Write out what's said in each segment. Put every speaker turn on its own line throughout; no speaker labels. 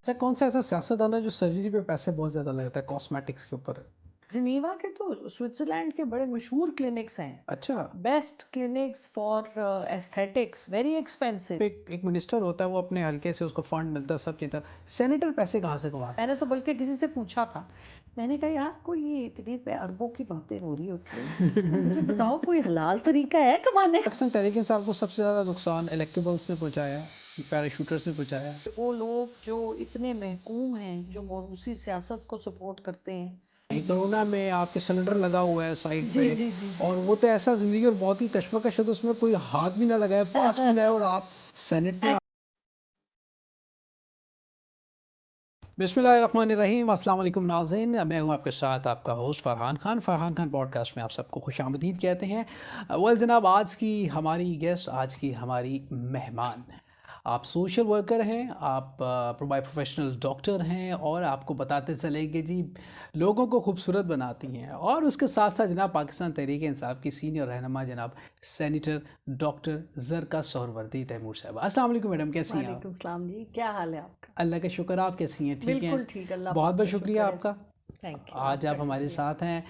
اچھا کون سا ایسا سیاستدان ہے جو سرجری پہ پیسے بہت زیادہ لگتا ہے کاسمیٹکس کے اوپر؟
جنیوا کے تو سوئٹزرلینڈ کے بڑے مشہور کلینکس ہیں.
اچھا.
Best clinics for aesthetics, very expensive.
ایک منسٹر ہوتا ہے وہ اپنے حلقے سے اس کو فنڈ ملتا ہے سب چیزیں. سینیٹر پیسے کہاں سے کماتا
میں نے تو بلکہ کسی سے پوچھا تھا، میں نے کہا یار کوئی یہ اتنی اربوں کی باتیں ہو رہی ہوتی ہیں، مجھے بتاؤ کوئی حلال طریقہ ہے کمانے
ہے؟ اکثر تحریک انصاف کو سب سے زیادہ نقصان الیکٹیبلس نے پہنچایا ہے، پیراشوٹرز نے پہنچایا ہے.
وہ لوگ جو اتنے محکوم ہیں، جو موروثی سیاست کو سپورٹ کرتے ہیں.
کرونا میں آپ کے سلنڈر لگا ہوا ہے سائڈ
جی
پہ،
جی جی جی.
اور وہ تو ایسا زندگی اور بہت ہی کشمکش ہے، تو اس میں کوئی ہاتھ بھی نہ لگائے، پاس بھی نہ ہے، اور آپ سینٹ میں. بسم اللہ الرحمن الرحیم. السلام علیکم ناظرین، میں ہوں آپ کے ساتھ آپ کا host Farhan Khan podcast میں آپ سب کو خوش آمدید کہتے ہیں. جناب، آج کی ہماری گیسٹ، آج کی ہماری مہمان، آپ سوشل ورکر ہیں، آپ پروفیشنل ڈاکٹر ہیں، اور آپ کو بتاتے چلیں کہ جی لوگوں کو خوبصورت بناتی ہیں، اور اس کے ساتھ ساتھ جناب پاکستان تحریک انصاف کی سینئر رہنما جناب سینیٹر ڈاکٹر زرکا سہروردی تیمور صاحبہ. السلام علیکم میڈم، کیسی ہیں آپ؟
وعلیکم السلام جی، کیا حال ہے آپ کا؟
اللہ کا شکر. آپ کیسی ہیں؟ ٹھیک ہیں؟
بالکل ٹھیک، اللہ
بہت
پاک
بہت
کا
شکریہ
شکر ہے.
آپ کا.
Thank you.
آج آپ ہمارے ساتھ ہیں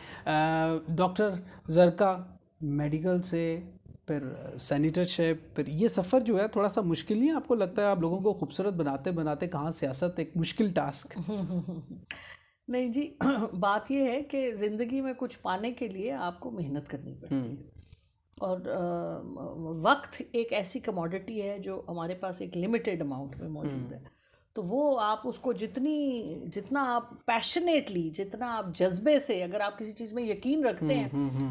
ڈاکٹر زرکا، میڈیکل سے پھر سینیٹرشپ، پھر یہ سفر جو ہے تھوڑا سا مشکل نہیں ہے؟ آپ کو لگتا ہے آپ لوگوں کو خوبصورت بناتے بناتے کہاں سیاست ایک مشکل ٹاسک؟
نہیں جی، بات یہ ہے کہ زندگی میں کچھ پانے کے لیے آپ کو محنت کرنی پڑتی ہے، اور وقت ایک ایسی کموڈٹی ہے جو ہمارے پاس ایک لمیٹڈ اماؤنٹ میں موجود ہے. تو وہ آپ اس کو جتنا آپ پیشنیٹلی، جتنا آپ جذبے سے، اگر آپ کسی چیز میں یقین رکھتے ہیں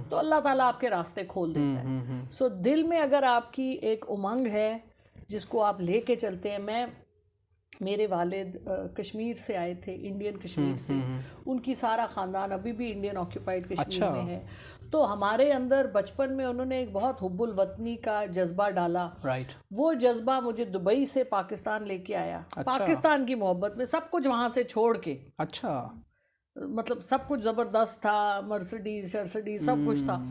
تو اللہ تعالیٰ آپ کے راستے کھول دیتا ہے. سو دل میں اگر آپ کی ایک امنگ ہے جس کو آپ لے کے چلتے ہیں. میرے والد کشمیر سے آئے تھے، انڈین کشمیر سے. ان کی سارا خاندان ابھی بھی انڈین آکیوپائڈ کشمیر میں ہے. تو ہمارے اندر بچپن میں انہوں نے ایک بہت حب الوطنی کا جذبہ ڈالا.
رائٹ.
وہ جذبہ مجھے دبئی سے پاکستان لے کے آیا، پاکستان کی محبت میں، سب کچھ وہاں سے چھوڑ کے.
اچھا.
مطلب سب کچھ زبردست تھا، مرسڈیز شرسڈیز سب کچھ تھا،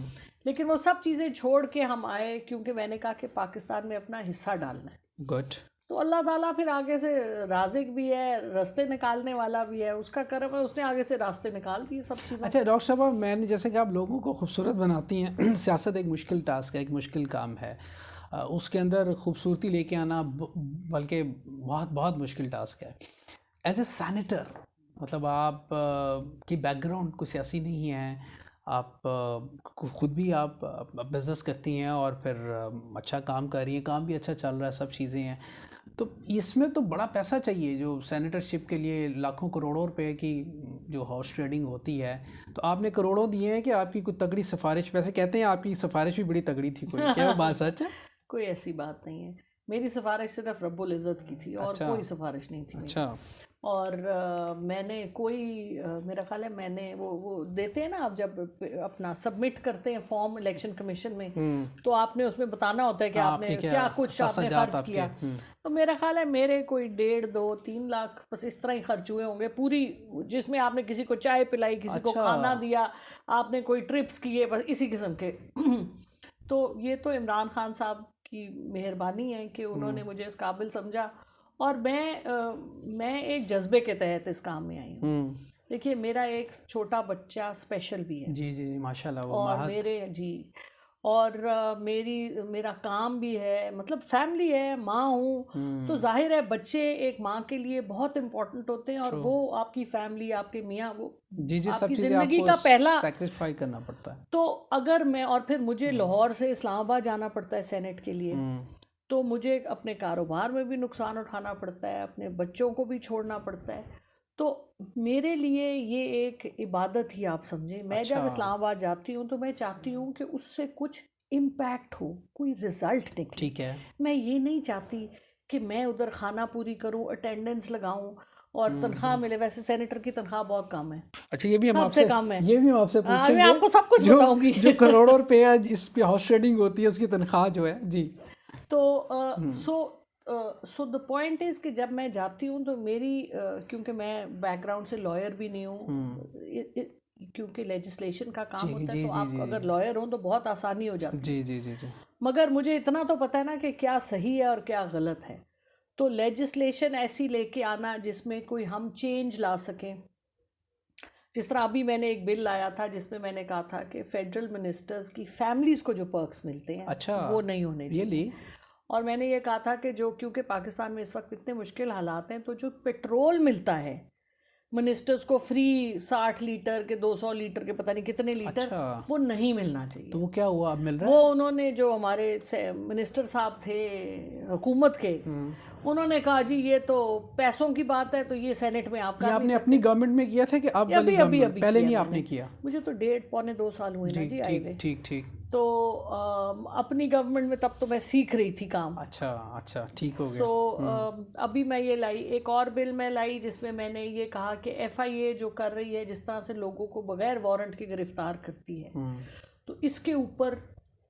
لیکن وہ سب چیزیں چھوڑ کے ہم آئے کیونکہ میں نے کہا کہ پاکستان میں اپنا حصہ ڈالنا ہے.
گڈ.
تو اللہ تعالیٰ پھر آگے سے رازق بھی ہے، راستے نکالنے والا بھی ہے، اس کا کرم ہے، اس نے آگے سے راستے نکال دیے سب چیزوں.
اچھا ڈاکٹر صاحب، میں نے جیسے کہ آپ لوگوں کو خوبصورت بناتی ہیں، سیاست ایک مشکل ٹاسک ہے، ایک مشکل کام ہے، اس کے اندر خوبصورتی لے کے آنا بلکہ بہت بہت مشکل ٹاسک ہے. ایز اے سینیٹر، مطلب آپ کی بیک گراؤنڈ کوئی سیاسی نہیں ہے، آپ خود بھی آپ بزنس کرتی ہیں، اور پھر اچھا کام کر رہی ہیں، کام بھی اچھا چل رہا ہے، سب چیزیں ہیں، تو اس میں تو بڑا پیسہ چاہیے جو سینیٹرشپ کے لیے لاکھوں کروڑوں روپے کی جو ہارس ٹریڈنگ ہوتی ہے. تو آپ نے کروڑوں دیے ہیں کہ آپ کی کوئی تگڑی سفارش؟ ویسے کہتے ہیں آپ کی سفارش بھی بڑی تگڑی تھی، کوئی کیا وہ بات سچ ہے؟
کوئی ایسی بات نہیں ہے، میری سفارش صرف رب العزت کی تھی، اور کوئی سفارش نہیں تھی میری.
اچھا.
اور میں نے کوئی میرا خیال ہے میں نے وہ دیتے ہیں نا، آپ جب اپنا سبمٹ کرتے ہیں فارم الیکشن کمیشن میں، تو آپ نے اس میں بتانا ہوتا ہے کہ آپ نے کیا کچھ آپ نے خرچ کیا. تو میرا خیال ہے میرے کوئی 1.5 2 3 لاکھ بس اس طرح ہی خرچ ہوئے ہوں گے پوری، جس میں آپ نے کسی کو چائے پلائی، کسی کو کھانا دیا، آپ نے کوئی ٹرپس کیے، بس اسی قسم کے. تو یہ تو عمران خان صاحب کی مہربانی ہے کہ انہوں نے مجھے اس قابل سمجھا، اور میں ایک جذبے کے تحت اس کام میں آئی ہوں. دیکھیے میرا ایک چھوٹا بچہ اسپیشل بھی ہے.
جی جی جی، ماشاء اللہ.
اور میرا کام بھی ہے، مطلب فیملی ہے، ماں ہوں، تو ظاہر ہے بچے ایک ماں کے لیے بہت امپورٹنٹ ہوتے ہیں، اور وہ آپ کی فیملی، آپ کے میاں، وہ آپ کی زندگی کا پہلا
سیکریفائی کرنا پڑتا ہے.
تو اگر میں، اور پھر مجھے لاہور سے اسلام آباد جانا پڑتا ہے سینٹ کے لیے، تو مجھے اپنے کاروبار میں بھی نقصان اٹھانا پڑتا ہے، اپنے بچوں کو بھی چھوڑنا پڑتا ہے. تو میرے لیے یہ ایک عبادت ہی آپ سمجھیں. میں جب اسلام آباد جاتی ہوں تو میں چاہتی ہوں کہ اس سے کچھ امپیکٹ ہو، کوئی رزلٹ نکلے.
ٹھیک ہے.
میں یہ نہیں چاہتی کہ میں ادھر خانہ پوری کروں، اٹینڈنس لگاؤں اور تنخواہ ملے. ویسے سینیٹر کی تنخواہ بہت کم ہے.
اچھا، یہ بھی ہم
سب سے کم ہے.
یہ بھی ہم آپ سے پوچھیں
میں آپ کو سب کچھ بتاؤں گی.
جو کروڑوں روپے اس پہ ہارس ٹریڈنگ ہوتی ہے، اس کی تنخواہ جو ہے. جی.
تو سو دا پوائنٹ از کہ جب میں جاتی ہوں تو میری، کیونکہ میں بیک گراؤنڈ سے لائر بھی نہیں ہوں، کیونکہ لیجسلیشن کا کام ہوتا ہے، تو آپ اگر لائر ہوں تو بہت آسانی ہو جاتی ہے.
جی جی جی جی.
مگر مجھے اتنا تو پتہ ہے نا کہ کیا صحیح ہے اور کیا غلط ہے. تو لیجسلیشن ایسی لے کے آنا جس میں کوئی ہم چینج لا سکیں. جس طرح ابھی میں نے ایک بل لایا تھا جس میں نے کہا تھا کہ فیڈرل منسٹرز کی فیملیز کو جو پرکس ملتے ہیں وہ نہیں ہونے چاہیے. اور میں نے یہ کہا تھا کہ جو کیونکہ پاکستان میں اس وقت اتنے مشکل حالات ہیں تو جو پیٹرول ملتا ہے منسٹرز کو فری 60 لیٹر کے 200 لیٹر کے پتہ نہیں کتنے لیٹر وہ نہیں ملنا چاہیے.
تو وہ کیا ہوا اب مل رہا ہے؟
وہ انہوں نے جو ہمارے منسٹر صاحب تھے حکومت کے انہوں نے کہا جی یہ تو پیسوں کی بات ہے تو یہ سینٹ میں آپ کا
آپ نے اپنی گورنمنٹ میں کیا تھا کہ اب
ابھی
پہلے نہیں آپ نے کیا؟
مجھے تو 1.5-2 سال ہوئے نا جی آئے ہوئے.
ٹھیک.
تو اپنی گورنمنٹ میں تب تو میں سیکھ رہی تھی کام.
اچھا ٹھیک ہو گیا.
سو ابھی میں یہ لائی ایک اور بل میں لائی جس میں نے یہ کہا کہ ایف آئی اے جو کر رہی ہے جس طرح سے لوگوں کو بغیر وارنٹ کے گرفتار کرتی ہے تو اس کے اوپر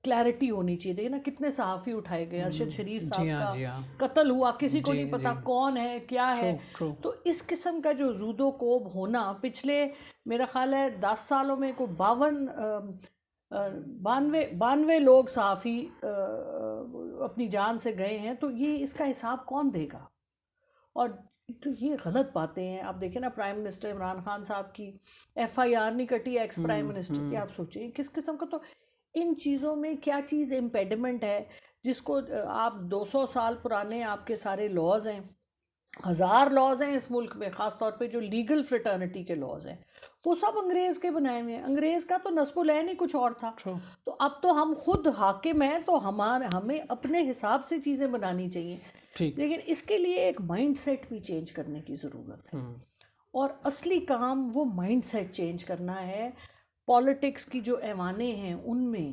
کلیئرٹی ہونی چاہیے. دیکھیں نا کتنے صحافی اٹھائے گئے. ارشد شریف صاحب کا قتل ہوا کسی کو نہیں پتا کون ہے کیا ہے. تو اس قسم کا جو زود و کوب ہونا پچھلے میرا خیال ہے 10 سالوں میں کوئی 92 لوگ صحافی اپنی جان سے گئے ہیں. تو یہ اس کا حساب کون دے گا؟ اور تو یہ غلط باتیں ہیں. آپ دیکھیں نا پرائم منسٹر عمران خان صاحب کی ایف آئی آر نہیں کٹی ایکس پرائم منسٹر کی. آپ سوچیں کس قسم کا. تو ان چیزوں میں کیا چیز امپیڈمنٹ ہے جس کو آپ 200 سال پرانے آپ کے سارے لاز ہیں 1000 لاز ہیں اس ملک میں خاص طور پہ جو لیگل فریٹرنٹی کے لاز ہیں وہ سب انگریز کے بنائے ہوئے ہیں. انگریز کا تو نصب العین ہی کچھ اور تھا. تو اب تو ہم خود حاکم ہیں تو ہمیں اپنے حساب سے چیزیں بنانی چاہیے. لیکن اس کے لیے ایک مائنڈ سیٹ بھی چینج کرنے کی ضرورت ہے اور اصلی کام وہ مائنڈ سیٹ چینج کرنا ہے. پالیٹکس کی جو ایوانیں ہیں ان میں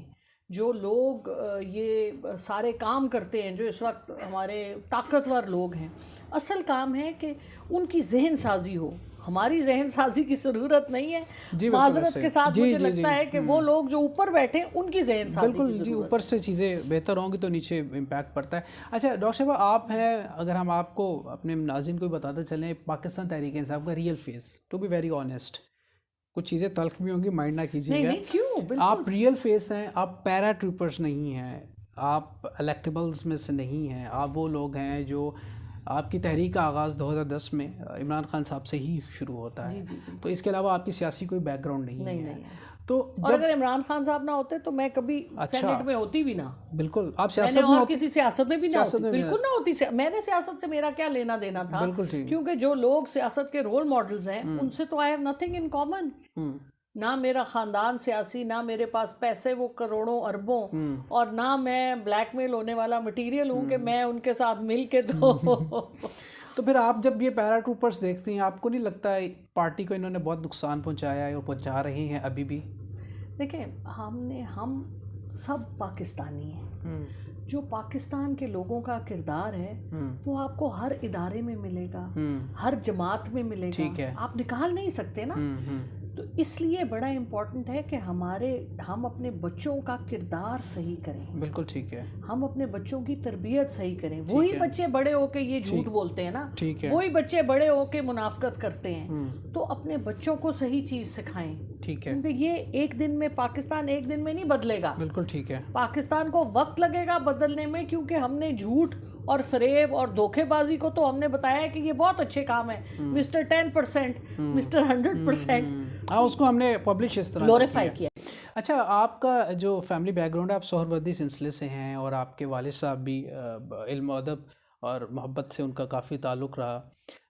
جو لوگ یہ سارے کام کرتے ہیں جو اس وقت ہمارے طاقتور لوگ ہیں اصل کام ہے کہ ان کی ذہن سازی ہو. ہماری ذہن سازی کی ضرورت نہیں ہے. معذرت کے ساتھ مجھے لگتا ہے کہ وہ لوگ جو اوپر بیٹھے ان کی ذہن سازی کی ضرورت ہے.
اوپر سے چیزیں بہتر ہوں گی تو نیچے امپیکٹ پڑتا ہے. اچھا ڈاکٹر صاحب آپ ہیں اگر ہم آپ کو اپنے ناظرین کو بتاتے چلیں پاکستان تحریک انصاف کا real face to be very honest کچھ چیزیں تلخ بھی ہوں گی مائنڈ نہ کیجیے گا. آپ ریئل فیس ہیں. آپ پیرا ٹروپرز نہیں ہیں. آپ الیکٹیبلز میں سے نہیں ہیں. آپ وہ لوگ ہیں جو آپ کی تحریک کا آغاز 2010 میں عمران خان صاحب سے ہی شروع ہوتا ہے. تو اس کے علاوہ آپ کی سیاسی کوئی بیک گراؤنڈ نہیں ہے. تو
اور اگر عمران خان صاحب نہ ہوتے تو میں کبھی سینٹ میں ہوتی بھی نہ.
بالکل آپ سیاست میں
اور کسی سیاست میں بھی نہ ہوتی. بالکل نہ ہوتی. میں نے سیاست سے میرا کیا لینا دینا تھا کیونکہ جو لوگ سیاست کے رول ماڈلز ہیں ان سے تو I have nothing in common. نہ میرا خاندان سیاسی نہ میرے پاس پیسے وہ کروڑوں اربوں اور نہ میں بلیک میل ہونے والا مٹیریل ہوں کہ میں ان کے ساتھ مل کے
تو پھر آپ جب یہ پیرا ٹروپرز دیکھتے ہیں آپ کو نہیں لگتا ہے پارٹی کو انہوں نے بہت نقصان پہنچایا ہے اور پہنچا رہے ہیں ابھی بھی؟
دیکھیں ہم سب پاکستانی ہیں. جو پاکستان کے لوگوں کا کردار ہے وہ آپ کو ہر ادارے میں ملے گا ہر جماعت میں ملے گا. آپ نکال نہیں سکتے نا. تو اس لیے بڑا امپورٹنٹ ہے کہ ہم اپنے بچوں کا کردار صحیح کریں.
بالکل ٹھیک ہے.
ہم اپنے بچوں کی تربیت صحیح کریں. وہی بچے بڑے ہو کے یہ جھوٹ بولتے ہیں نا. وہی بچے بڑے ہو کے منافقت کرتے ہیں. تو اپنے بچوں کو صحیح چیز سکھائیں.
ٹھیک ہے.
کیونکہ یہ ایک دن میں پاکستان ایک دن میں نہیں بدلے گا.
بالکل ٹھیک ہے.
پاکستان کو وقت لگے گا بدلنے میں کیونکہ ہم نے جھوٹ اور فریب اور دھوکے بازی کو تو ہم نے بتایا ہے کہ یہ بہت اچھے کام ہے. Mister 10%, mister 100%.
اس کو ہم نے پبلش اس طرح
گلوریفائی کیا.
اچھا آپ کا جو فیملی بیک گراؤنڈ ہے آپ سہروردی سلسلے سے ہیں اور آپ کے والد صاحب بھی علم و ادب اور محبت سے ان کا کافی تعلق رہا.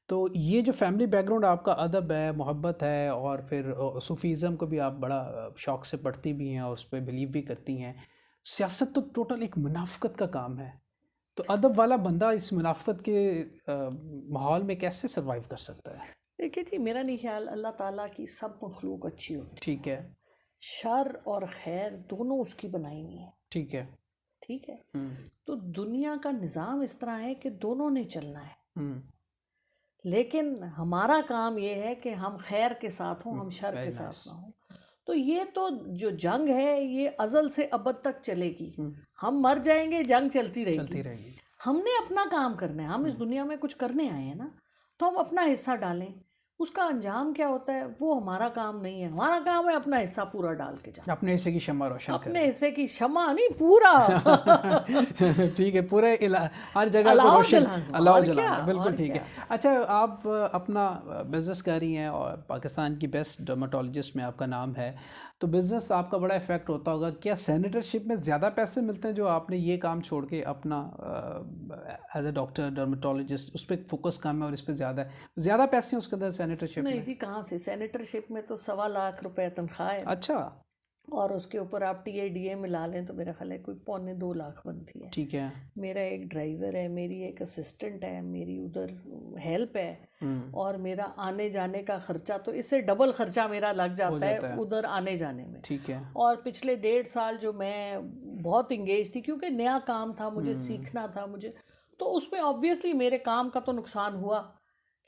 تو یہ جو فیملی بیک گراؤنڈ آپ کا ادب ہے محبت ہے اور پھر صوفیزم کو بھی آپ بڑا شوق سے پڑھتی بھی ہیں اور اس پہ بلیو بھی کرتی ہیں. سیاست تو ٹوٹل ایک منافقت کا کام ہے. تو ادب والا بندہ اس منافقت کے ماحول میں کیسے سروائیو کر سکتا ہے؟
دیکھیے جی میرا نہیں خیال اللہ تعالیٰ کی سب مخلوق اچھی ہوتی.
ٹھیک ہے.
شر اور خیر دونوں اس کی بنائی ہوئی ہیں.
ٹھیک ہے.
ٹھیک ہے. تو دنیا کا نظام اس طرح ہے کہ دونوں نے چلنا ہے. لیکن ہمارا کام یہ ہے کہ ہم خیر کے ساتھ ہوں ہم شر کے ساتھ نہ ہوں. تو یہ تو جو جنگ ہے یہ ازل سے ابد تک چلے گی. ہم مر جائیں گے جنگ چلتی رہے گی. ہم نے اپنا کام کرنا ہے. ہم اس دنیا میں کچھ کرنے آئے ہیں نا تو ہم اپنا حصہ ڈالیں. اس کا انجام کیا ہوتا ہے وہ ہمارا کام نہیں ہے. ہمارا کام ہے اپنا حصہ پورا ڈال کے جانا,
اپنے حصے کی شمع روشن
اپنے حصے کی شمع نہیں پورا
ٹھیک ہے, پورے ہر جگہ کو روشن اللہ جلانا, بالکل ٹھیک ہے. اچھا, آپ اپنا بزنس کر رہی ہیں اور پاکستان کی بیسٹ ڈرماٹولوجسٹ میں آپ کا نام ہے, تو بزنس آپ کا بڑا افیکٹ ہوتا ہوگا. کیا سینیٹرشپ میں زیادہ پیسے ملتے ہیں جو آپ نے یہ کام چھوڑ کے اپنا ایز اے ڈاکٹر ڈرماٹولوجسٹ اس پہ فوکس کام ہے اور اس پہ زیادہ پیسے ہیں اس کے اندر سینیٹرشپ میں؟
نہیں جی, کہاں سے, سینیٹرشپ میں تو 1.25 لاکھ روپے تنخواہ ہے.
اچھا,
اور اس کے اوپر آپ ٹی اے ڈی اے ملا لیں تو میرا خیال ہے کوئی 1.25 لاکھ بنتی ہے.
ٹھیک ہے.
میرا ایک ڈرائیور ہے, میری ایک اسسٹنٹ ہے, میری ادھر ہیلپ ہے, اور میرا آنے جانے کا خرچہ تو اس سے ڈبل خرچہ میرا لگ جاتا ہے ادھر آنے جانے میں.
ٹھیک ہے.
اور پچھلے 1.5 سال جو میں بہت انگیج تھی کیونکہ نیا کام تھا, مجھے سیکھنا تھا مجھے, تو اس میں آبویسلی میرے کام کا تو نقصان ہوا,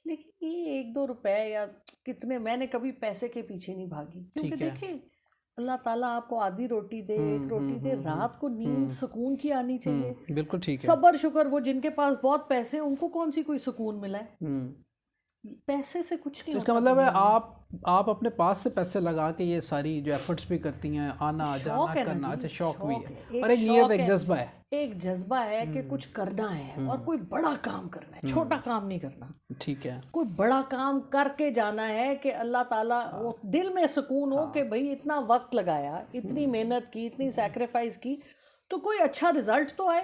لیکن یہ 1-2 روپے یا کتنے, میں نے کبھی پیسے کے پیچھے نہیں بھاگی. کیونکہ دیکھیں اللہ تعالیٰ آپ کو آدھی روٹی دے, ایک روٹی دے, رات کو نیند سکون کی آنی چاہیے.
بالکل ٹھیک ہے.
صبر شکر, وہ جن کے پاس بہت پیسے ان کو کون سی کوئی سکون ملا ہے, پیسے سے کچھ نہیں.
اس کا مطلب ہے آپ اپنے پاس سے پیسے لگا کے یہ ساری جو ایفرٹس بھی کرتی ہیں, آنا جانا کرنا. اچھا, شوق بھی ہے اور ایک نیت, ایک جذبہ ہے.
ایک جذبہ ہے کہ کچھ کرنا ہے اور کوئی بڑا کام کرنا ہے, چھوٹا کام نہیں کرنا.
ٹھیک ہے.
کوئی بڑا کام کر کے جانا ہے کہ اللہ تعالیٰ وہ دل میں سکون ہو کہ بھائی اتنا وقت لگایا, اتنی محنت کی, اتنی سیکریفائز کی, تو کوئی اچھا رزلٹ تو آئے.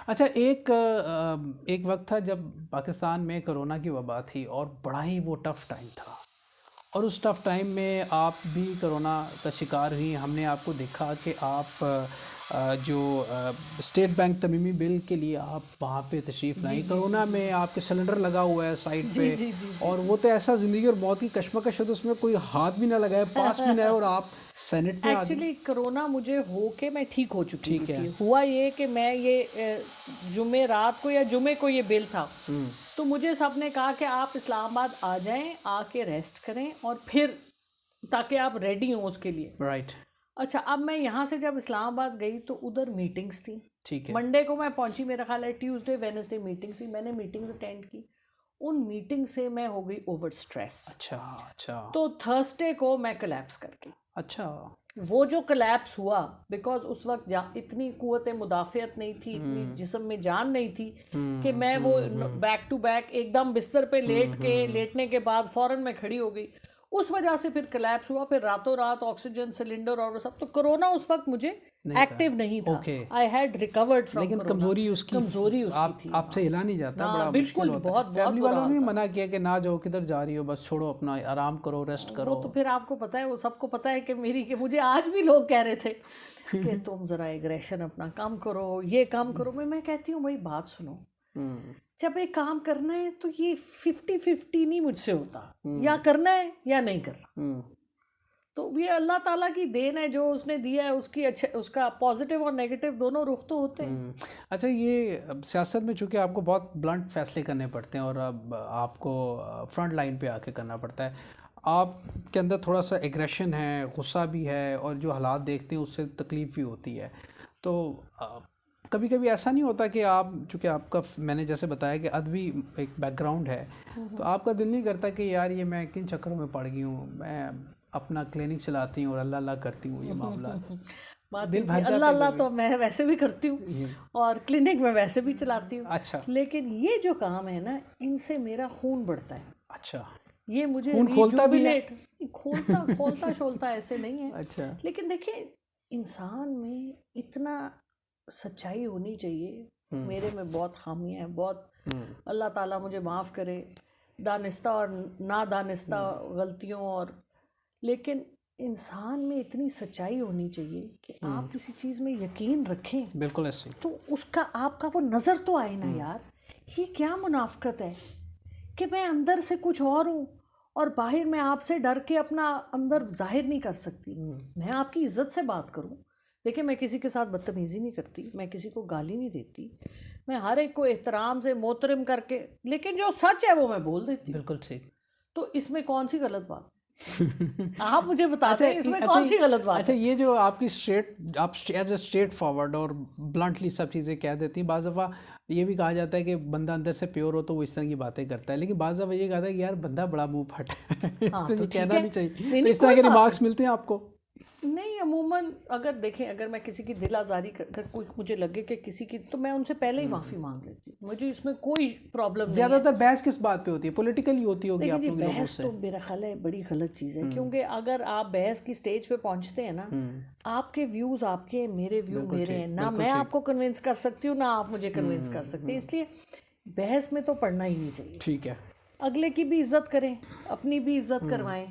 اچھا, ایک وقت تھا جب پاکستان میں کرونا کی وبا تھی اور بڑا ہی وہ ٹف ٹائم تھا, اور اس ٹف ٹائم میں آپ بھی کرونا کا شکار ہوئی. ہم نے آپ کو دیکھا کہ آپ جو اسٹیٹ بینک ترمیمی بل کے لیے آپ وہاں پہ تشریف لائیں. کرونا میں آپ کے سلنڈر لگا ہوا ہے سائڈ پہ, اور وہ تو ایسا زندگی اور موت کی کشمکش ہے, تو اس میں کوئی ہاتھ بھی نہ لگائے, پاس بھی نہ ہے, اور آپ سینٹ میں.
ایکچولی کرونا مجھے ہو کے میں ٹھیک ہو چکی تھی. ہوا یہ کہ میں یہ جمعے رات کو یا جمعے کو یہ بل تھا, تو مجھے سب نے کہا کہ آپ اسلام آباد آ جائیں, آ کے ریسٹ کریں, اور پھر تاکہ آپ ریڈی ہوں اس کے لیے.
رائٹ.
اچھا, اب میں یہاں سے جب اسلام آباد گئی تو ادھر میٹنگز تھیں.
ٹھیک ہے.
منڈے کو میں پہنچی, میرا خیال ہے ٹیوزڈے وینسڈے میٹنگز تھی, میں نے میٹنگز اٹینڈ کی. ان میٹنگ سے میں ہو گئی اوور سٹریس.
اچھا.
تو تھرسڈے کو میں کلیپس کر گئی.
اچھا.
وہ جو کلیپس ہوا بیکاز اس وقت اتنی قوت مدافعت نہیں تھی, اتنی جسم میں جان نہیں تھی کہ میں وہ بیک ٹو بیک ایک دم بستر پہ لیٹنے کے بعد فوراً میں کھڑی ہو گئی. اس وجہ سے پھر کلیپس ہوا, پھر راتوں رات آکسیجن سلنڈر اور وہ سب. تو کرونا اس وقت مجھے ایکٹیو نہیں تھا, آئی ہیڈ ریکورڈ فرام,
لیکن کمزوری اس کی
تھی.
آپ سے ہلا نہیں جاتا, بڑا
بالکل, بہت
فیملی والوں نے منع کیا کہ نہ جاؤ, کدھر جا رہی ہو, بس چھوڑو, اپنا آرام کرو, ریسٹ کرو.
وہ تو پھر آپ کو پتا ہے, وہ سب کو پتا ہے کہ مجھے آج بھی لوگ کہہ رہے تھے کہ تم ذرا ایگریشن اپنا کم کرو, یہ کام کرو. میں کہتی ہوں بھائی بات سنو, جب ایک کام کرنا ہے تو یہ 50-50 نہیں مجھ سے ہوتا, یا کرنا ہے یا نہیں کرنا. تو یہ اللہ تعالیٰ کی دین ہے جو اس نے دیا ہے, اس کا پازیٹیو اور نیگیٹو دونوں رخ تو ہوتے ہیں.
اچھا, یہ سیاست میں چونکہ آپ کو بہت بلنٹ فیصلے کرنے پڑتے ہیں اور اب آپ کو فرنٹ لائن پہ آ کے کرنا پڑتا ہے, آپ کے اندر تھوڑا سا ایگریشن ہے, غصہ بھی ہے, اور جو حالات دیکھتے ہیں اس سے تکلیف بھی ہوتی ہے. تو کبھی کبھی ایسا نہیں ہوتا کہ آپ, چونکہ آپ کا میں نے جیسے بتایا کہ ادبی ایک بیک گراؤنڈ ہے, تو آپ کا دل نہیں کرتا کہ یار یہ میں کن چکروں میں پڑ گئی ہوں, میں اپنا کلینک چلاتی ہوں اور اللہ اللہ کرتی ہوں, یہ معاملات
دل بھر جاتا ہے. اللہ تو میں ویسے بھی کرتی ہوں اور کلینک میں ویسے بھی چلاتی ہوں.
اچھا.
لیکن یہ جو کام ہے نا, ان سے میرا خون بڑھتا ہے.
اچھا.
یہ مجھے کھولتا شولتا ایسے نہیں ہے.
اچھا.
لیکن دیکھیں, انسان میں اتنا سچائی ہونی چاہیے. میرے میں بہت خامیاں ہیں, بہت, اللہ تعالیٰ مجھے معاف کرے, دانستہ اور نادانستہ غلطیوں, اور لیکن انسان میں اتنی سچائی ہونی چاہیے کہ آپ کسی چیز میں یقین رکھیں.
بالکل ایسے.
تو اس کا آپ کا وہ نظر تو آئے نا یار, یہ کیا منافقت ہے کہ میں اندر سے کچھ اور ہوں اور باہر میں آپ سے ڈر کے اپنا اندر ظاہر نہیں کر سکتی. میں آپ کی عزت سے بات کروں, دیکھیں میں کسی کے ساتھ بدتمیزی نہیں کرتی, میں کسی کو گالی نہیں دیتی, میں ہر ایک کو احترام سے محترم کر کے, لیکن جو سچ ہے وہ میں بول دیتی.
بالکل ٹھیک.
تو اس میں کون سی غلط بات؟ آپ مجھے بتاتے ہیں اس میں کون سی غلط بات
اچھا یہ جو آپ کی اسٹریٹ، آپ ایز اے اسٹریٹ فارورڈ اور بلنٹلی سب چیزیں کہہ دیتی ہیں. بعض دفعہ یہ بھی کہا جاتا ہے کہ بندہ اندر سے پیور ہو تو وہ اس طرح کی باتیں کرتا ہے، لیکن بعض دفعہ یہ کہتا ہے کہ یار بندہ بڑا منہ پھٹ ہے تو یہ کہنا نہیں چاہیے. تو اس طرح کے ریمارکس ملتے ہیں آپ کو؟
نہیں، عموماً اگر دیکھیں، اگر میں کسی کی دل آزاری اگر کوئی مجھے لگے کہ کسی کی، تو میں ان سے پہلے ہی معافی مانگ لیتی ہوں. مجھے اس میں کوئی پرابلم نہیں ہے.
زیادہ تر بحث کس بات پہ ہوتی ہے؟ پولیٹیکلی ہوتی ہوگی آپ
جی،
لوگوں
بحث
سے؟
تو میرا خیال ہے بڑی غلط چیز ہے، کیونکہ اگر آپ بحث کی سٹیج پہ پہنچتے ہیں نا، آپ کے ویوز آپ کے ہیں، میرے ویو میرے ہیں، نہ میں آپ کو کنونس کر سکتی ہوں نہ آپ مجھے کنونس کر سکتے ہیں. اس لیے بحث میں تو پڑھنا ہی نہیں چاہیے.
ٹھیک ہے.
اگلے کی بھی عزت کریں، اپنی بھی عزت کروائیں.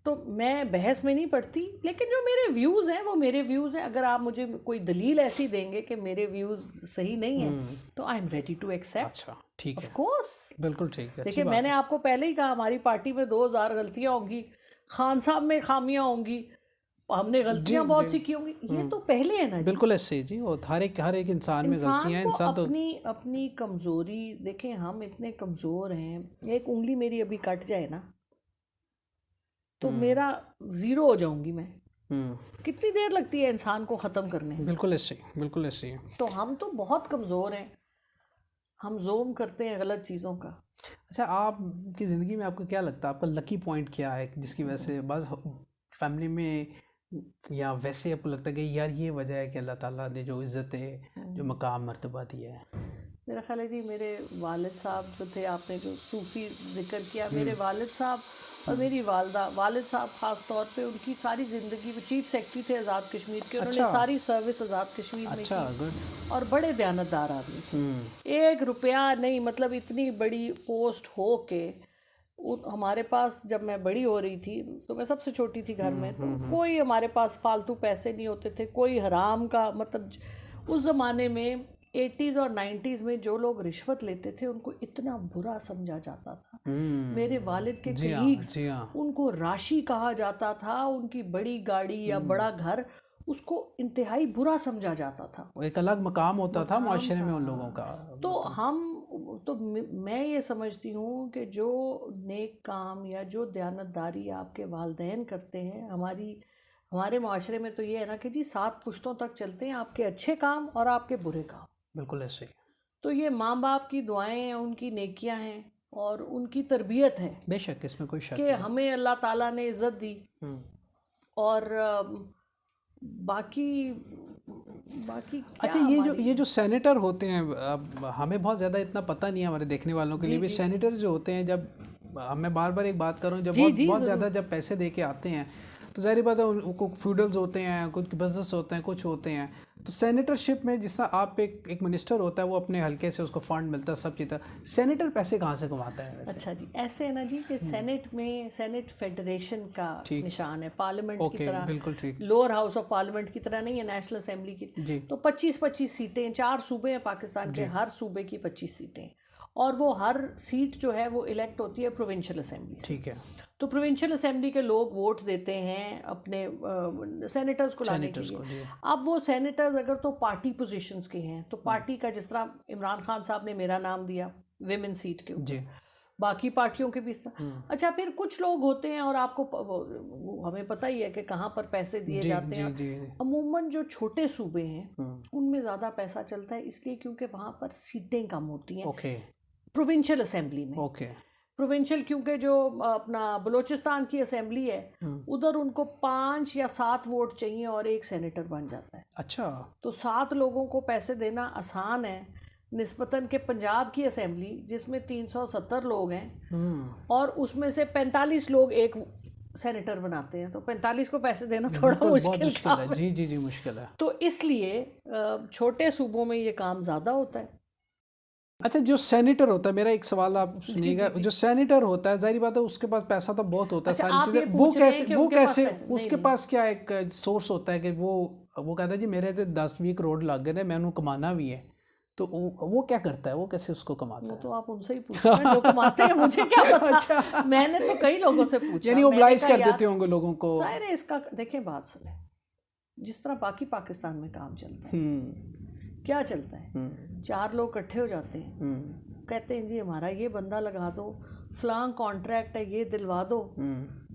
تو میں بحث میں نہیں پڑھتی، لیکن جو میرے ویوز ہیں وہ میرے ویوز ہیں. اگر آپ مجھے کوئی دلیل ایسی دیں گے کہ میرے ویوز صحیح نہیں ہیں تو I am ready to accept.
اچھا ٹھیک ہے،
آف کورس.
بالکل ٹھیک ہے.
دیکھیں، میں نے آپ کو پہلے ہی کہا ہماری پارٹی میں 2000 غلطیاں ہوں گی، خان صاحب میں خامیاں ہوں گی، ہم نے غلطیاں بہت سی کی ہوں گی. یہ تو پہلے ہے نا جی.
بالکل ایسے ہی جی، اور ہر ایک انسان میں غلطیاں ہیں.
انسان کو اپنی کمزوری دیکھیں. ہم اتنے کمزور ہیں، ایک انگلی میری ابھی کٹ جائے نا تو میرا زیرو ہو جاؤں گی میں. کتنی دیر لگتی ہے انسان کو ختم کرنے؟
بالکل ایسے ہی، بالکل ایسے ہی.
تو ہم تو بہت کمزور ہیں، ہم زوم کرتے ہیں غلط چیزوں کا.
اچھا، آپ کی زندگی میں آپ کو کیا لگتا ہے آپ کا لکی پوائنٹ کیا ہے جس کی وجہ سے بعض فیملی میں یا ویسے آپ کو لگتا ہے کہ یار یہ وجہ ہے کہ اللہ تعالیٰ نے جو عزت ہے، جو مقام مرتبہ دیا ہے؟
میرا خیال ہے جی، میرے والد صاحب جو تھے، آپ نے جو صوفی ذکر کیا، میرے والد صاحب اور میری والدہ، والد صاحب خاص طور پہ ان کی ساری زندگی، وہ چیف سیکرٹری تھے آزاد کشمیر کے، انہوں نے ساری سروس آزاد کشمیر میں کی اور بڑے دیانتدار آدمی تھے. 1 روپیہ نہیں، مطلب اتنی بڑی پوسٹ ہو کے ہمارے پاس جب میں بڑی ہو رہی تھی تو میں سب سے چھوٹی تھی گھر میں، تو کوئی ہمارے پاس فالتو پیسے نہیں ہوتے تھے، کوئی حرام کا، مطلب اس زمانے میں 80s اور 90s میں جو لوگ رشوت لیتے تھے ان کو اتنا برا سمجھا جاتا تھا. میرے والد کے کلیگز، ان کو راشی کہا جاتا تھا. ان کی بڑی گاڑی یا بڑا گھر اس کو انتہائی برا سمجھا جاتا تھا.
ایک الگ مقام ہوتا تھا معاشرے میں ان لوگوں کا.
تو میں یہ سمجھتی ہوں کہ جو نیک کام یا جو دیانتداری آپ کے والدین کرتے ہیں، ہمارے معاشرے میں تو یہ ہے نا کہ جی 7 پشتوں تک چلتے ہیں آپ کے اچھے کام اور آپ کے برے کام.
بالکل ایسے ہی.
تو یہ ماں باپ کی دعائیں ہیں، ان کی نیکیاں ہیں اور ان کی تربیت ہے.
بے شک، اس میں کوئی شک
کہ ہمیں اللہ تعالیٰ نے عزت دی. اور باقی
اچھا، یہ جو سینیٹر ہوتے ہیں، اب ہمیں بہت زیادہ اتنا پتہ نہیں ہے ہمارے دیکھنے والوں کے لیے بھی. سینیٹر جو ہوتے ہیں، جب میں بار بار ایک بات کروں، جب بہت زیادہ جب پیسے دے کے آتے ہیں تو ظاہری بات ہے ان کو فیوڈلز ہوتے ہیں، کچھ بزنس ہوتے ہیں، کچھ ہوتے ہیں. تو سینیٹرشپ میں جس طرح آپ ایک منسٹر ہوتا ہے، وہ اپنے حلقے سے اس کو فنڈ ملتا ہے، سب چیز. سینیٹر پیسے کہاں سے کماتا ہے؟
اچھا جی، ایسے ہے نا جی کہ سینٹ فیڈریشن کا نشان ہے، پارلیمنٹ کی طرح.
بالکل ٹھیک.
لوور ہاؤس آف پارلیمنٹ کی طرح نہیں ہے، نیشنل اسمبلی کی. تو 25 سیٹیں، 4 صوبے ہیں پاکستان کے، ہر صوبے کی 25 سیٹیں، اور وہ ہر سیٹ جو ہے وہ الیکٹ ہوتی ہے پروونشل اسمبلی سے.
ٹھیک ہے.
تو پروونشل اسمبلی کے لوگ ووٹ دیتے ہیں اپنے سینیٹرز کو لانے کے لیے. اب وہ سینیٹرز اگر تو پارٹی پوزیشنز کے ہیں تو پارٹی کا، جس طرح عمران خان صاحب نے میرا نام دیا ویمن سیٹ کے اوپر، باقی پارٹیوں کے بھی اس طرح. اچھا، پھر کچھ لوگ ہوتے ہیں اور آپ کو ہمیں پتہ ہی ہے کہ کہاں پر پیسے دیے جاتے ہیں. عموماً جو چھوٹے صوبے ہیں ان میں زیادہ پیسہ چلتا ہے، اس لیے کیونکہ وہاں پر سیٹیں کم ہوتی ہیں پروونشل اسمبلی میں. پروونشل کیونکہ جو اپنا بلوچستان کی اسمبلی ہے ادھر ان کو 5 یا 7 ووٹ چاہیے اور 1 سینیٹر بن جاتا ہے.
اچھا.
تو 7 لوگوں کو پیسے دینا آسان ہے نسبتاً کہ پنجاب کی اسمبلی جس میں 370 لوگ ہیں اور اس میں سے 45 لوگ ایک سینیٹر بناتے ہیں، تو 45 کو پیسے دینا تھوڑا مشکل ہے.
جی مشکل ہے.
تو اس لیے چھوٹے صوبوں میں یہ کام زیادہ ہوتا ہے.
اچھا، جو سینیٹر ہوتا ہے، میرا ایک سوال آپ سنیے گا. جو سینیٹر ہوتا ہے، ظاہری بات ہے اس کے پاس پیسہ تو بہت ہوتا ہے، ساری چیزیں. وہ کیسے اس کے پاس کیا ایک سورس ہوتا ہے کہ وہ کہتا ہے جی میرے 10-20 کروڑ لگ گئے میں انہوں کمانا بھی ہے، تو وہ کیا کرتا ہے؟ وہ کیسے اس کو کماتا ہے؟
وہ تو آپ ان سے ہی پوچھیں جو کماتے ہیں، مجھے کیا پتا. میں نے تو کئی لوگوں سے پوچھا.
یعنی اوبلائز کر دیتے ہوں گے لوگوں کو.
ظاہر ہے اس کا. دیکھیں بات سنیں، جس طرح باقی پاکستان میں کام چلتا ہے، کیا چلتا ہے؟ 4 لوگ اکٹھے ہو جاتے ہیں، کہتے ہیں جی ہمارا یہ بندہ لگا دو، فلاں کانٹریکٹ ہے یہ دلوا دو.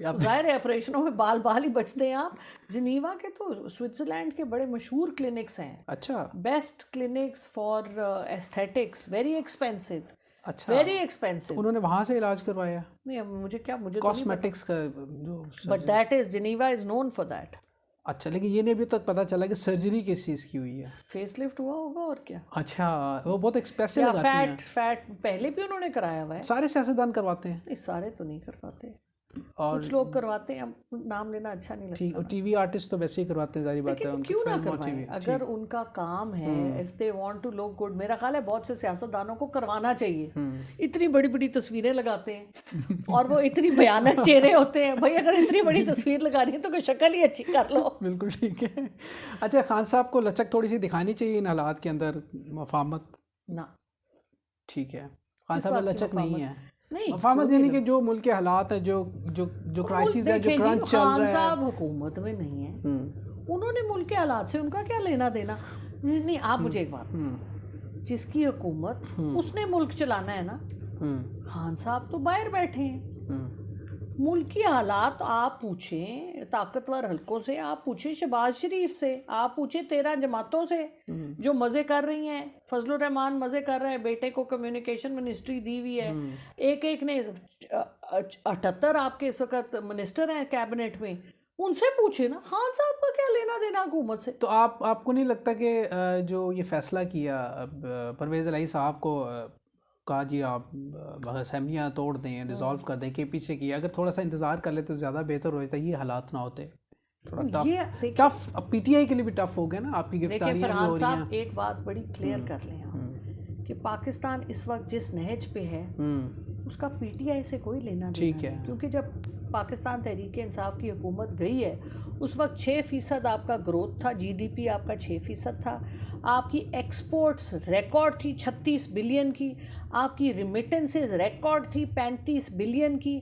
ظاہر ہے آپریشنوں میں بال بال ہی بچتے ہیں آپ. جنیوا کے تو سوئٹزرلینڈ کے بڑے مشہور کلینکس ہیں,
اچھا
best clinics for aesthetics, very expensive,
اچھا,
ویری ایکسپینسو.
انہوں نے وہاں سے علاج کروایا
نہیں مجھے کیا, مجھے
کاسمیٹکس کا جو,
but that is Geneva is known for that.
اچھا, لیکن یہ نہیں ابھی تک پتہ چلا کہ سرجری کس چیز کی ہوئی ہے.
فیس لفٹ ہوا ہوگا اور کیا.
اچھا, وہ بہت ایکسپینسو لگاتی ہیں.
فیٹ پہلے بھی انہوں نے کرایا ہوا ہے.
سارے سیاستدان کرواتے ہیں؟
نہیں سارے تو نہیں کر پاتے,
اور
کچھ لوگ کرواتے ہیں, نام لینا اچھا نہیں لگتا.
ٹی وی آرٹسٹ تو ویسے ہی کرواتے ہیں, ظاہر بات ہے.
کیوں نہ کروائیں اگر ان کا کام ہے, if they want to look good. میرا خیال ہے بہت سے سیاستدانوں کو کروانا چاہیے. اتنی بڑی بڑی تصویریں لگاتے ہیں اور وہ اتنی بھیانک چہرے ہوتے ہیں. بھائی اگر اتنی بڑی تصویر لگانی ہے تو کوئی شکل ہی اچھی کر لو.
بالکل ٹھیک ہے. اچھا, خان صاحب کو لچک تھوڑی سی دکھانی چاہیے ان حالات کے اندر, مفاہمت
نہ.
ٹھیک ہے, خان صاحب میں لچک نہیں ہے.
نہیں
مفاہمت یعنی کہ جو ملک کے حالات ہیں, جو کرائسس ہے, جو کرنچ چل رہا ہے.
خان صاحب حکومت میں نہیں ہیں, انہوں نے ملک کے حالات سے ان کا کیا لینا دینا. نہیں آپ مجھے ایک بات, جس کی حکومت اس نے ملک چلانا ہے نا. خان صاحب تو باہر بیٹھے ہیں. ملکی حالات آپ پوچھیں طاقتور حلقوں سے, آپ پوچھیں شہباز شریف سے, آپ پوچھیں 13 جماعتوں سے جو مزے کر رہی ہیں. فضل الرحمان مزے کر رہے ہیں, بیٹے کو کمیونیکیشن منسٹری دی ہوئی ہے. ایک نے 78 آپ کے اس وقت منسٹر ہیں کیبنٹ میں, ان سے پوچھیں نا. خان صاحب کا کیا لینا دینا حکومت سے.
تو آپ کو نہیں لگتا کہ جو یہ فیصلہ کیا پرویز الہی صاحب کو, کہا جی آپ اسمبلیاں توڑ دیں, ریزالو کر دیں, کہ پیچھے کیا, اگر تھوڑا سا انتظار کر لیتے تو زیادہ بہتر ہو جاتا, یہ حالات نہ ہوتے. تھوڑا ٹف, پی ٹی آئی کے لیے بھی ٹف ہو گیا نا, آپ کی گرفتاریاں بھی ہو رہی ہیں.
صاحب ایک بات بڑی کلیئر کر لیں آپ کہ پاکستان اس وقت جس نہج پہ ہے اس کا پی ٹی آئی سے کوئی لینا دینا نہیں. کیونکہ جب پاکستان تحریک انصاف کی حکومت گئی ہے اس وقت 6% آپ کا گروتھ تھا, جی ڈی پی آپ کا 6% تھا, آپ کی ایکسپورٹس ریکارڈ تھی 36 بلین کی, آپ کی ریمیٹنسز ریکارڈ تھی 35 بلین کی.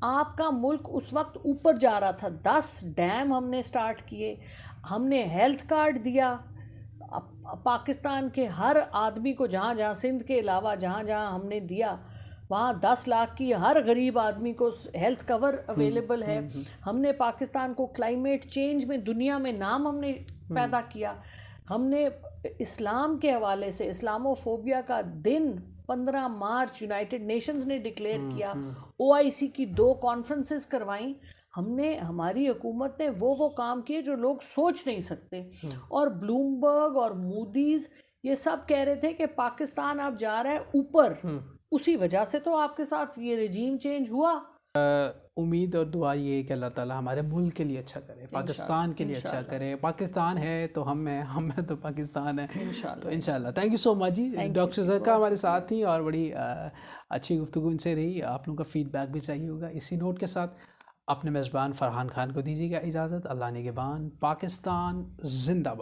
آپ کا ملک اس وقت اوپر جا رہا تھا. 10 ڈیم ہم نے سٹارٹ کیے, ہم نے ہیلتھ کارڈ دیا پاکستان کے ہر آدمی کو, جہاں جہاں سندھ کے علاوہ جہاں جہاں ہم نے دیا وہاں 10 لاکھ کی ہر غریب آدمی کو ہیلتھ کور اویلیبل ہے. ہم نے پاکستان کو کلائمیٹ چینج میں دنیا میں نام ہم نے پیدا کیا. ہم نے اسلام کے حوالے سے اسلامو فوبیا کا دن 15 مارچ یونائٹڈ نیشنز نے ڈکلیئر کیا, OIC کی 2 کانفرنسز کروائیں. ہم نے, ہماری حکومت نے وہ کام کیے جو لوگ سوچ نہیں سکتے. اور بلومبرگ اور مودیز یہ سب کہہ رہے تھے کہ پاکستان اب جا رہا ہے اوپر, اسی وجہ سے تو آپ کے ساتھ یہ رجیم چینج ہوا.
امید اور دعا یہ ہے کہ اللہ تعالیٰ ہمارے ملک کے لیے اچھا کرے, پاکستان کے لیے اچھا کرے. پاکستان ہے تو ہم ہیں, ہم ہیں تو پاکستان ہے, تو انشاءاللہ. Thank you so much ji. Doctor Zarka ہمارے ساتھ تھیں اور بڑی اچھی گفتگو ان سے رہی. آپ لوگوں کا فیڈ بیک بھی چاہیے ہوگا. اسی نوٹ کے ساتھ اپنے میزبان فرحان خان کو دیجیے گا اجازت. اللہ نگہبان. پاکستان زندہ باد.